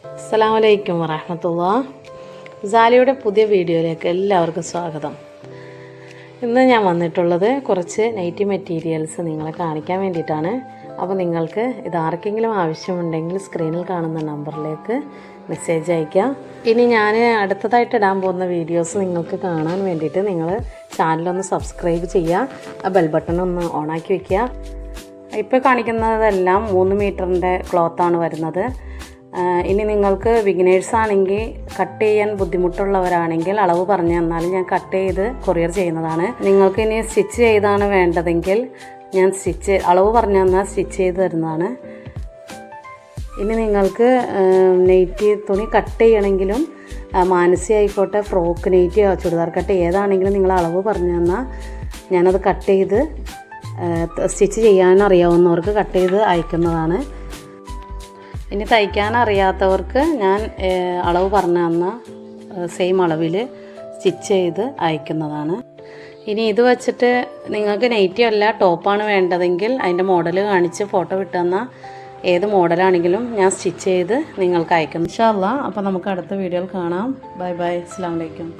അസ്സലാമലൈക്കും വറഹ്മത്തുള്ളാഹി. സാലിയുടെ പുതിയ വീഡിയോയിലേക്ക് എല്ലാവർക്കും സ്വാഗതം. ഇന്ന് ഞാൻ വന്നിട്ടുള്ളത് കുറച്ച് നൈറ്റി മെറ്റീരിയൽസ് നിങ്ങളെ കാണിക്കാൻ വേണ്ടിയിട്ടാണ്. അപ്പോൾ നിങ്ങൾക്ക് ഇത് ആർക്കെങ്കിലും ആവശ്യമുണ്ടെങ്കിൽ സ്ക്രീനിൽ കാണുന്ന നമ്പറിലേക്ക് മെസ്സേജ് അയയ്ക്കാം. ഇനി ഞാൻ അടുത്തതായിട്ട് ഇടാൻ പോകുന്ന വീഡിയോസ് നിങ്ങൾക്ക് കാണാൻ വേണ്ടിയിട്ട് നിങ്ങൾ ചാനലൊന്ന് സബ്സ്ക്രൈബ് ചെയ്യുക, ആ ബെൽ ബട്ടൺ ഒന്ന് ഓണാക്കി വയ്ക്കുക. ഇപ്പോൾ കാണിക്കുന്നതെല്ലാം 3 മീറ്ററിൻ്റെ ക്ലോത്താണ് വരുന്നത്. ഇനി നിങ്ങൾക്ക് ബിഗിനേഴ്സ് ആണെങ്കിൽ കട്ട് ചെയ്യാൻ ബുദ്ധിമുട്ടുള്ളവരാണെങ്കിൽ അളവ് പറഞ്ഞു തന്നാലും ഞാൻ കട്ട് ചെയ്ത് കൊറിയർ ചെയ്യുന്നതാണ്. നിങ്ങൾക്ക് ഇനി സ്റ്റിച്ച് ചെയ്താണ് വേണ്ടതെങ്കിൽ ഞാൻ അളവ് പറഞ്ഞു തന്നാൽ സ്റ്റിച്ച് ചെയ്ത് തരുന്നതാണ്. ഇനി നിങ്ങൾക്ക് നെയ്റ്റി തുണി കട്ട് ചെയ്യണമെങ്കിലും മാനസി ആയിക്കോട്ടെ, ഫ്രോക്ക് നെയ്റ്റി ചുരിദാർ കട്ട് ഏതാണെങ്കിലും നിങ്ങൾ അളവ് പറഞ്ഞു തന്നാൽ ഞാനത് കട്ട് ചെയ്ത് സ്റ്റിച്ച് ചെയ്യാനറിയാവുന്നവർക്ക് കട്ട് ചെയ്ത് അയക്കുന്നതാണ്. ഇനി തയ്ക്കാൻ അറിയാത്തവർക്ക് ഞാൻ അളവ് പറഞ്ഞു തന്ന സെയിം അളവിൽ സ്റ്റിച്ച് ചെയ്ത് അയക്കുന്നതാണ്. ഇനി ഇത് വെച്ചിട്ട് നിങ്ങൾക്ക് നെയ്റ്റി അല്ല ടോപ്പാണ് വേണ്ടതെങ്കിൽ അതിൻ്റെ മോഡൽ കാണിച്ച് ഫോട്ടോ വിട്ട് തന്നാൽ ഏത് മോഡലാണെങ്കിലും ഞാൻ സ്റ്റിച്ച് ചെയ്ത് നിങ്ങൾക്ക് അയക്കും ഇൻഷാ അല്ലാഹ്. അപ്പോൾ നമുക്ക് അടുത്ത വീഡിയോയിൽ കാണാം. Bye bye. അസ്സലാമു അലൈക്കും.